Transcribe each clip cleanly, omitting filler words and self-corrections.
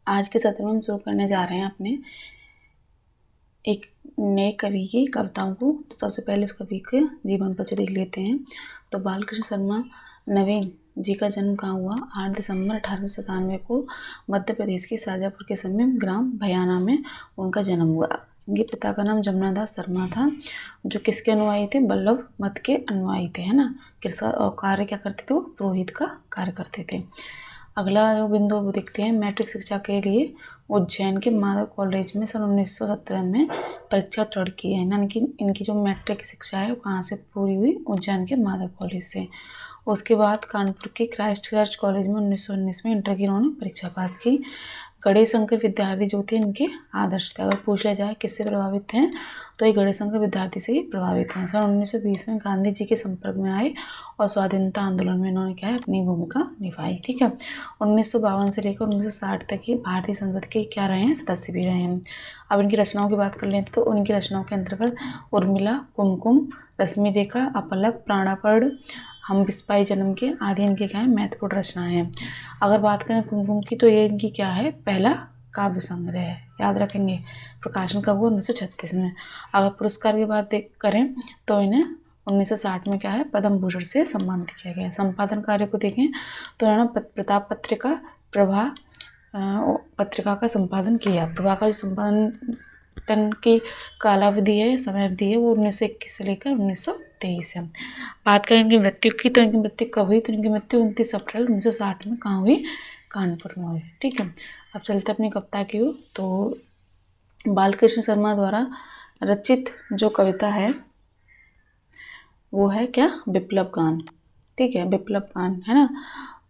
आज के सत्र में हम शुरू करने जा रहे हैं अपने एक नए कवि की कविताओं को। तो सबसे पहले उस कवि के जीवन परिचय देख लेते हैं। तो बालकृष्ण शर्मा नवीन जी का जन्म कहाँ हुआ? 8 दिसंबर 1897 को मध्य प्रदेश के शाजापुर के समीप ग्राम भयाना में उनका जन्म हुआ। इनके पिता का नाम जमुनादास शर्मा था, जो किसके अनुयायी थे? वल्लभ मत के अनुयायी थे, है ना। किसका कार्य क्या करते थे? वो पुरोहित का कार्य करते थे। अगला जो बिंदु वो देखते हैं, मैट्रिक शिक्षा के लिए उज्जैन के माधव कॉलेज में सन 1917 में परीक्षा उत्तीर्ण की है। यानी कि इनकी जो मैट्रिक की शिक्षा है वो कहाँ से पूरी हुई? उज्जैन के माधव कॉलेज से। उसके बाद कानपुर के क्राइस्ट चर्च कॉलेज में 1919 में इंटर की इन्होंने परीक्षा पास की। गणेश शंकर विद्यार्थी जो थे इनके आदर्श थे। अगर पूछ लिया जाए किससे प्रभावित हैं, तो ये गणेश शंकर विद्यार्थी से ही प्रभावित हैं। सन 1920 में गांधी जी के संपर्क में आए और स्वाधीनता आंदोलन में इन्होंने क्या है? अपनी भूमिका निभाई। ठीक है। 1952 से लेकर 1960 तक ही भारतीय संसद के क्या रहे हैं? सदस्य भी रहे हैं। अब इनकी रचनाओं की बात कर लेते हैं। तो उनकी रचनाओं के अंतर्गत उर्मिला, कुमकुम, रश्मि रेखा, अपलक, प्राणापर्ण, हम बिस्पाई जन्म के आदि इनके क्या है? महत्वपूर्ण रचनाएं हैं। अगर बात करें कुमकुम की, तो ये इनकी क्या है? पहला काव्य संग्रह है। याद रखेंगे। प्रकाशन कब हुआ? 1936 में। अगर पुरस्कार की बात करें तो इन्हें 1960 में क्या है? पद्म भूषण से सम्मानित किया गया। संपादन कार्य को देखें तो इन्होंने प्रताप पत्रिका, प्रभा पत्रिका का संपादन किया। प्रभा का जो संपादन की कालावधि है, समय अवधि है, वो 1921 से लेकर 1923 है। बात करें इनकी मृत्यु की, तो इनकी मृत्यु कब हुई? तो इनकी मृत्यु 29 अप्रैल 1960 में कहाँ हुई? कानपुर में हुई। ठीक है। अब चलते अपनी कविता की ओर। तो बालकृष्ण शर्मा द्वारा रचित जो कविता है वो है क्या? विप्लव गान। ठीक है, विप्लव गान, है ना।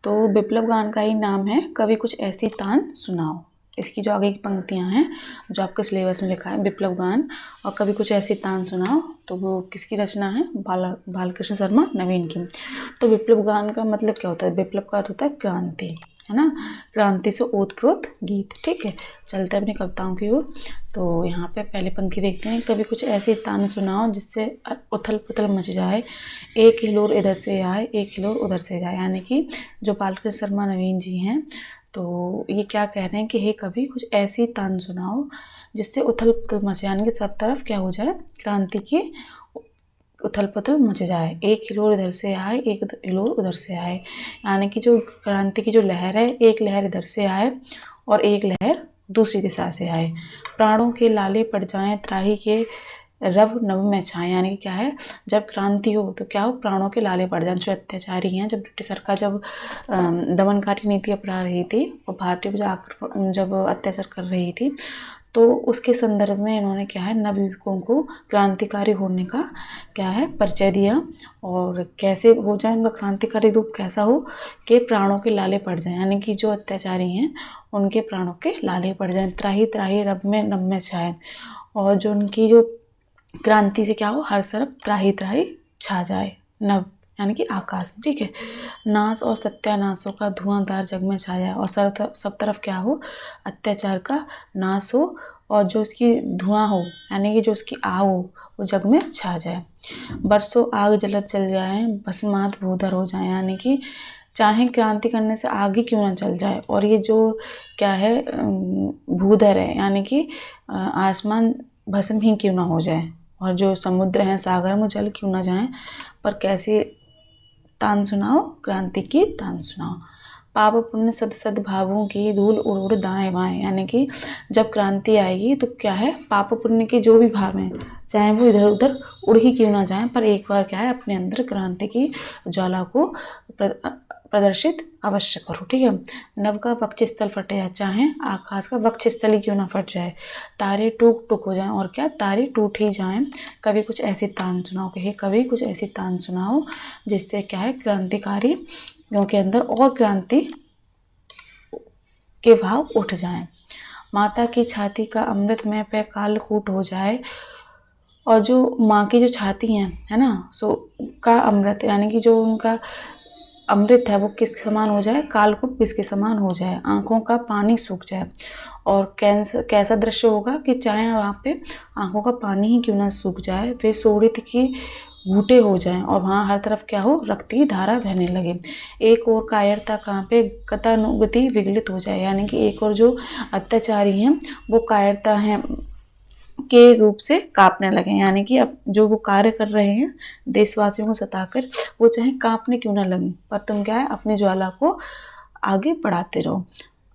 तो विप्लव गान का ही नाम है कवि कुछ ऐसी तान सुनाओ। इसकी जो आगे की पंक्तियां हैं जो आपके सिलेबस में लिखा है, विप्लव गान और कवि कुछ ऐसी तान सुनाओ, तो वो किसकी रचना है? बालकृष्ण शर्मा नवीन की। तो विप्लव गान का मतलब क्या होता है? विप्लव का अर्थ होता है क्रांति, है ना। क्रांति से ओतप्रोत गीत। ठीक है। चलते हैं अपनी कविताओं की ओर। तो यहाँ पे पहले पंक्ति देखते हैं। कभी कुछ ऐसी तान सुनाओ जिससे उथल पुथल मच जाए, एक हिलोर इधर से आए, एक हिलोर उधर से जाए। यानी कि जो बालकृष्ण शर्मा नवीन जी हैं, तो ये क्या कह रहे हैं कि हे कभी कुछ ऐसी तान सुनाओ जिससे उथल पुथल मचे, यानी कि सब तरफ क्या हो जाए? क्रांति की उथल पुथल मच जाए। एक हिलोर इधर से आए, एक हिलोर उधर से आए। यानी कि जो क्रांति की जो लहर है, एक लहर इधर से आए और एक लहर दूसरी दिशा से आए। प्राणों के लाले पड़ जाएं, त्राही के रब नभ में छाए। यानी कि क्या है? जब क्रांति हो तो क्या हो? प्राणों के लाले पड़ जाएं। जो अत्याचारी हैं, जब ब्रिटिश सरकार जब दमनकारी नीति अपना रही थी और भारतीय जब अत्याचार कर रही थी, तो उसके संदर्भ में इन्होंने क्या है? नवयुवकों को क्रांतिकारी होने का क्या है? परिचय दिया। और कैसे हो जाए उनका क्रांतिकारी रूप? कैसा हो कि प्राणों के लाले पड़ जाए, यानी कि जो अत्याचारी हैं उनके प्राणों के लाले पड़ जाए। त्राही त्राही रब में नभ में छाए। और जो उनकी जो क्रांति से क्या हो? हर तरफ त्राही त्राही छा जाए। नभ यानी कि आकाश। ठीक है। नाश और सत्यानाशों का धुआंधार जग में छा जाए और सब तरफ क्या हो? अत्याचार का नाश हो और जो उसकी धुआं हो, यानी कि जो उसकी आग हो, वो जग में छा जाए। बरसों आग जलत जल जाए, भस्मात भूधर हो जाए। यानी कि चाहे क्रांति करने से आगे क्यों ना चल जाए, और ये जो क्या है? भूधर है, यानी कि आसमान भस्म ही क्यों ना हो जाए, और जो समुद्र है, सागर में जल क्यों ना जाए, पर कैसी तान सुनाओ? क्रांति की तान सुनाओ। पाप पुण्य सद सद भावों की धूल उड़ उड़ दाएं बाएं। यानी कि जब क्रांति आएगी तो क्या है? पाप पुण्य के जो भी भाव हैं, चाहे वो इधर उधर उड़ ही क्यों ना जाएं, पर एक बार क्या है? अपने अंदर क्रांति की ज्वाला को प्रदर्शित अवश्य करो। ठीक है। नभ का वक्ष स्थल फटे या चाहे आकाश का वक्ष स्थल ही क्यों ना फट जाए, तारे टूक टूक हो जाएं, और क्या? तारे टूट ही जाएं। कभी कुछ ऐसी तान सुनाओ, कहे कभी कुछ ऐसी तान सुनाओ जिससे क्या है? क्रांतिकारी के अंदर और क्रांति के भाव उठ जाएं। माता की छाती का अमृत में पे कालकूट हो जाए। और जो माँ की जो छाती है ना, सो का अमृत, यानी कि जो उनका अमृत है वो किस समान हो जाए? कालकूट विष के समान हो जाए। आंखों का पानी सूख जाए। और कैसा दृश्य होगा कि चाहे वहाँ पे आंखों का पानी ही क्यों ना सूख जाए, वे शोणित की घूटे हो जाएं और वहाँ हर तरफ क्या हो, रक्त की धारा बहने लगे। एक और कायरता कहाँ पे, गतानुगति विगलित हो जाए, यानी कि एक और जो अत्याचारी हैं वो कायरता हैं के रूप से कांपने लगे, यानी कि अब जो वो कार्य कर रहे हैं देशवासियों को सताकर, वो चाहे कांपने क्यों ना लगे, पर तुम क्या है अपनी ज्वाला को आगे बढ़ाते रहो।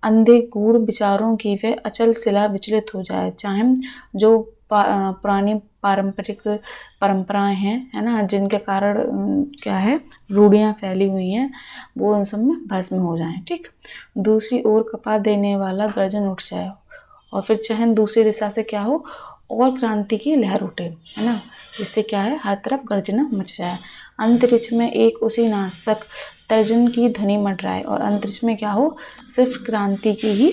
अंधे गूढ़ विचारों की वे अचल शिला विचलित हो जाए, चाहे जो पुरानी पारंपरिक परंपराएं हैं, है ना, जिनके कारण क्या है रूढ़ियाँ फैली हुई हैं, वो उन सब में भस्म हो जाएं। ठीक, दूसरी ओर कपा देने वाला गर्जन उठ जाए, और फिर चाहे दूसरी दिशा से क्या हो, और क्रांति की लहर उठे, है ना, जिससे क्या है हर तरफ गर्जना मच जाए। अंतरिक्ष में एक उसी नाशक तर्जन की ध्वनि मंडराए, और अंतरिक्ष में क्या हो, सिर्फ क्रांति की ही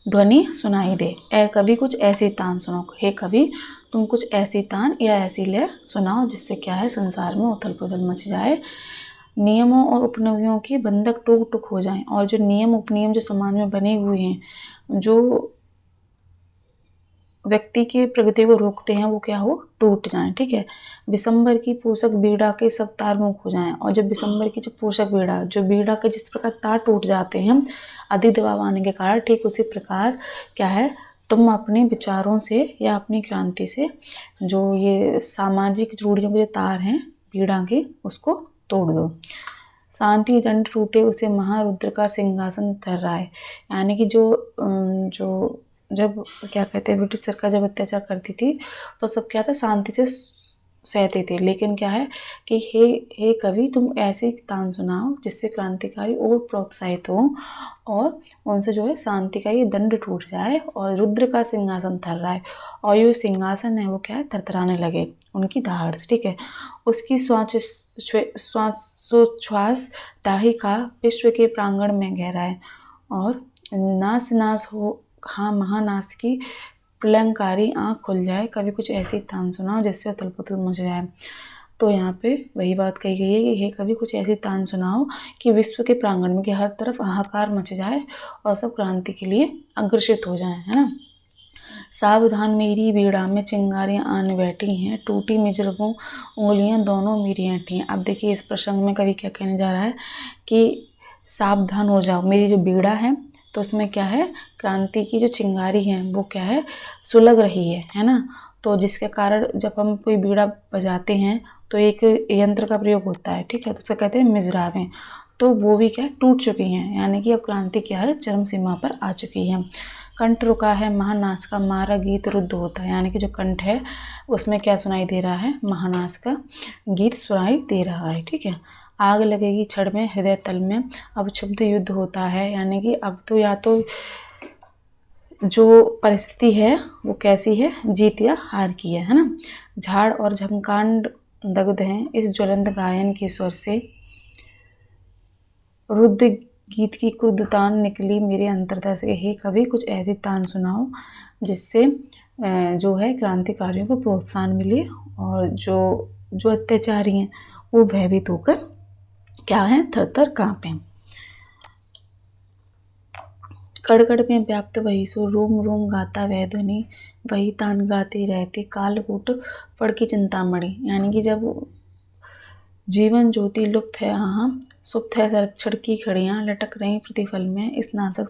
ध्वनि सुनाई दे। ए कभी कुछ ऐसी तान सुनो, हे कभी तुम कुछ ऐसी तान या ऐसी लय सुनाओ जिससे क्या है संसार में उथल पुथल मच जाए, नियमों और उपनियमों के बंधक टूट टूट हो जाएं, और जो नियम उपनियम जो समाज में बने हुए हैं, जो व्यक्ति की प्रगति को रोकते हैं, वो क्या हो, टूट जाएं। ठीक है, विशंबर की पोषक बीड़ा के सब तार मुक्त हो जाएं, और जब विशंबर की जो पोषक बीड़ा, जो बीड़ा के जिस प्रकार तार टूट जाते हैं अधिक दबाव आने के कारण, ठीक उसी प्रकार क्या है तुम अपने विचारों से या अपनी क्रांति से जो ये सामाजिक रूढ़ियों के तार हैं पीड़ा के, उसको तोड़ दो। शांति दंड टूटे उसे महारुद्र का सिंहासन थर्राए, यानी कि जो जब क्या कहते हैं ब्रिटिश सरकार जब अत्याचार करती थी तो सब क्या था, शांति से सहते थे, लेकिन क्या है कि हे कवि तुम ऐसी तान सुनाओ जिससे क्रांतिकारी और प्रोत्साहित हो, और उनसे जो है शांति का ये दंड टूट जाए और रुद्र का सिंहासन थर्राए, और ये सिंहासन है वो क्या है थरथराने लगे उनकी दहाड़ से। ठीक है, उसकी श्वासोच्छ्वास दाही का विश्व के प्रांगण में गहराए, और नाश नाश हो, हाँ महानाश की प्रलंकारी आँख खुल जाए, कभी कुछ ऐसी तान सुनाओ जिससे उथल पुथल मच जाए। तो यहाँ पे वही बात कही गई है कि हे कभी कुछ ऐसी तान सुनाओ कि विश्व के प्रांगण में कि हर तरफ हाहाकार मच जाए और सब क्रांति के लिए अग्रसित हो जाए, है ना। सावधान मेरी बीड़ा में चिंगारियाँ आन बैठी हैं, टूटी मिजरबों उंगलियाँ दोनों मेरी ऐठी हैं। अब देखिए इस प्रसंग में कवि क्या कहने जा रहा है कि सावधान हो जाओ, मेरी जो बीड़ा है तो उसमें क्या है क्रांति की जो चिंगारी है वो क्या है सुलग रही है ना। तो जिसके कारण जब हम कोई बीड़ा बजाते हैं तो एक यंत्र का प्रयोग होता है, ठीक है, तो उसे कहते हैं मिजरावें, तो वो भी क्या टूट चुकी हैं, यानी कि अब क्रांति क्या है चरम सीमा पर आ चुकी है। कंठ रुका है महानाश का मारा गीत रुद्ध होता है, यानी कि जो कंठ है उसमें क्या सुनाई दे रहा है, महानाश का गीत सुनाई दे रहा है। ठीक है, आग लगेगी छड़ में हृदय तल में, अब क्षुब्ध युद्ध होता है, यानी कि अब तो या तो जो परिस्थिति है वो कैसी है, जीत या हार की है ना। झाड़ और झंकांड दग्ध हैं इस ज्वलंत गायन के स्वर से, रुद्ध गीत की क्रुद्धतान निकली मेरे अंतर्दय से, हे कभी कुछ ऐसी तान सुनाओ जिससे जो है क्रांतिकारियों को प्रोत्साहन मिले, और जो अत्याचारी हैं वो भयभीत होकर क्या है थर थर कांपे। कड़कड़ में व्याप्त वही सो, रोम रोम गाता वह ध्वनि, वही तान गाती रहती कालकूट फड़ की चिंतामणि, यानी कि जब जीवन ज्योति लुप्त है, हाँ सुप्त है संरक्षण की खड़ियाँ, लटक रही प्रतिफल में इस नाशक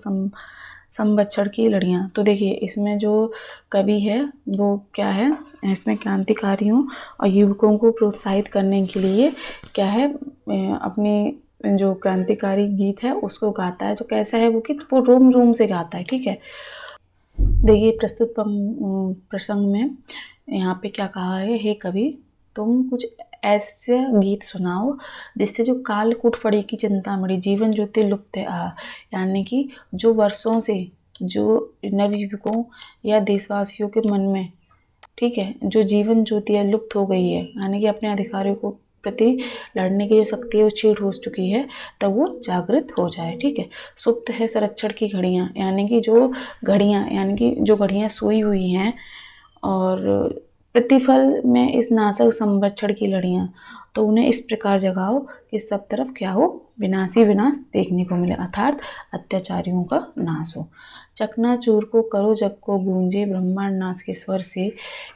संवत्सर की लड़ियाँ। तो देखिए इसमें जो कवि है वो क्या है, इसमें क्रांतिकारियों और युवकों को प्रोत्साहित करने के लिए क्या है अपनी जो क्रांतिकारी गीत है उसको गाता है। जो कैसा है वो कि वो रोम रोम से गाता है। ठीक है, देखिए प्रस्तुत प्रसंग में यहाँ पे क्या कहा है, हे कवि तुम कुछ ऐसे गीत सुनाओ जिससे जो कालकूट फड़ी की चिंतामणि जीवन ज्योति लुप्त है, यानी कि जो वर्षों से जो नवयुवकों या देशवासियों के मन में, ठीक है, जो जीवन ज्योति है लुप्त हो गई है, यानी कि अपने अधिकारियों को प्रति लड़ने की जो शक्ति है वो छीड़ हो चुकी है, तब वो जागृत हो जाए। ठीक है, सुप्त है संरक्षण की घड़ियाँ, यानी कि जो घड़ियाँ, यानी कि जो घड़ियाँ सोई हुई हैं और प्रतिफल में इस नाशक संरक्षण की लड़ियाँ, तो उन्हें इस प्रकार जगाओ कि सब तरफ क्या हो, विनाशी विनाश देखने को मिले, अर्थात अत्याचारियों का नाश हो। चकनाचूर को करो जग को गूंजे ब्रह्मांड नाश के स्वर से,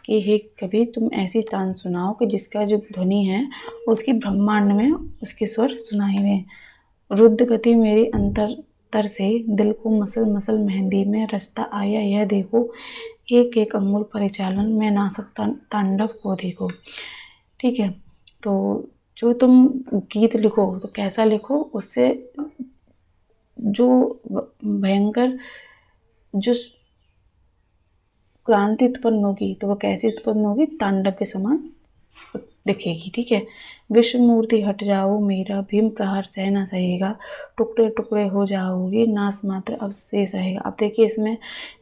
कि हे कवि तुम ऐसी तान सुनाओ कि जिसका जो ध्वनि है उसकी ब्रह्मांड में उसके स्वर सुनाई दें। रुद्ध गति मेरी अंतर तर से, दिल को मसल मसल मेहंदी में रस्ता आया यह देखो, एक एक अंगुल परिचालन में नासक तांडव को देखो। ठीक है, तो जो तुम गीत लिखो तो कैसा लिखो, उससे जो भयंकर जो क्रांति उत्पन्न होगी तो वो कैसी उत्पन्न होगी, तांडव के समान दिखेगी। ठीक है, विश्व मूर्ति हट जाओ मेरा भीम प्रहार सह ना सहेगा, टुकड़े टुकड़े हो जाओगे नाश मात्र अवशेष रहेगा। अब देखिए इसमें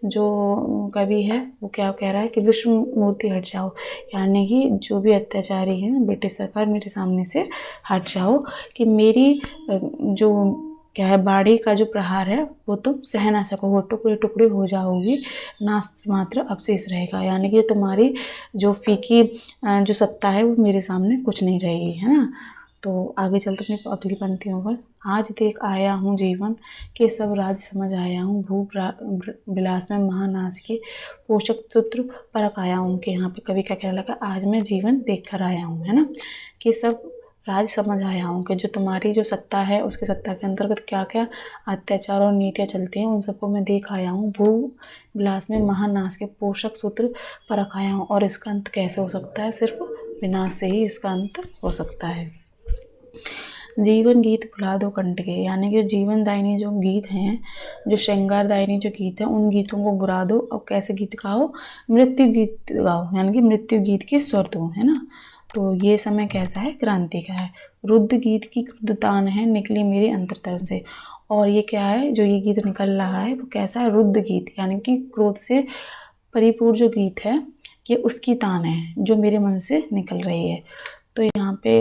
जो कवि है वो क्या कह रहा है कि विश्व मूर्ति हट जाओ, यानी कि जो भी अत्याचारी है ब्रिटिश सरकार मेरे सामने से हट जाओ, कि मेरी जो क्या है बाड़ी का जो प्रहार है वो तुम सह ना सकोगे, टुकड़े टुकड़े हो जाओगी, नाश मात्र अवशेष रहेगा, यानी कि तुम्हारी जो फीकी जो सत्ता है वो मेरे सामने कुछ नहीं रहेगी, है ना। तो आगे चलते अपनी अगली पंक्तियों पर, आज देख आया हूँ जीवन के सब राज समझ आया हूँ, भूप विलास में महानाश के पोषक सूत्र परख आया हूँ। कि यहाँ पे कवि क्या कहने लगा, आज मैं जीवन देख कर आया हूँ, है ना, कि सब राज समझ आया हूँ, कि जो तुम्हारी जो सत्ता है उसकी सत्ता के अंतर्गत क्या क्या अत्याचार और नीतियाँ चलती हैं उन सबको मैं देख आया हूँ, भू विलास में महानाश के पोषक सूत्र परख आया हूँ, और इसका अंत कैसे हो सकता है, सिर्फ विनाश से ही इसका अंत हो सकता है। जीवन गीत भुला दो कंठ के, यानी कि जीवन दायिनी जो गीत हैं, जो श्रृंगार दायिनी जो गीत हैं उन गीतों को भुला दो, और कैसे गीत गाओ, मृत्यु गीत गाओ, यानी कि मृत्यु गीत के स्वर दो, है ना। तो ये समय कैसा है, क्रांति का है। रुद्ध गीत की क्रुद्धतान है निकली मेरे अंतरतल से, और ये क्या है, जो ये गीत निकल रहा है वो कैसा है, रुद्ध गीत, यानी कि क्रोध से परिपूर्ण जो गीत है ये उसकी तान है जो मेरे मन से निकल रही है। तो यहाँ पे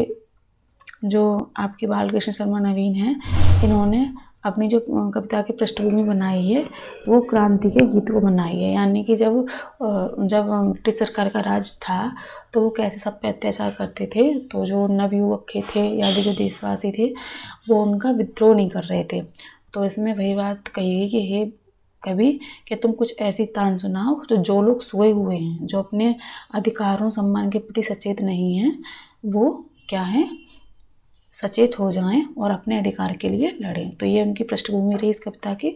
जो आपके बालकृष्ण शर्मा नवीन हैं, इन्होंने अपनी जो कविता की पृष्ठभूमि बनाई है वो क्रांति के गीत को बनाई है, यानी कि जब ब्रिटिश सरकार का राज था तो वो कैसे सब पे अत्याचार करते थे, तो जो नवयुवक थे या जो देशवासी थे वो उनका विद्रोह नहीं कर रहे थे। तो इसमें वही बात कही गई कि हे कवि कि तुम कुछ ऐसी तान सुनाओ तो जो लोग सोए हुए हैं, जो अपने अधिकारों सम्मान के प्रति सचेत नहीं हैं, वो क्या है, सचेत हो जाएं और अपने अधिकार के लिए लड़ें। तो ये उनकी पृष्ठभूमि रही इस कविता की।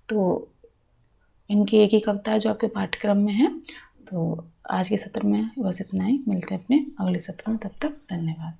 तो इनकी एक ही कविता है जो आपके पाठ्यक्रम में है। तो आज के सत्र में बस इतना ही, मिलते हैं अपने अगले सत्र में, तब तक धन्यवाद।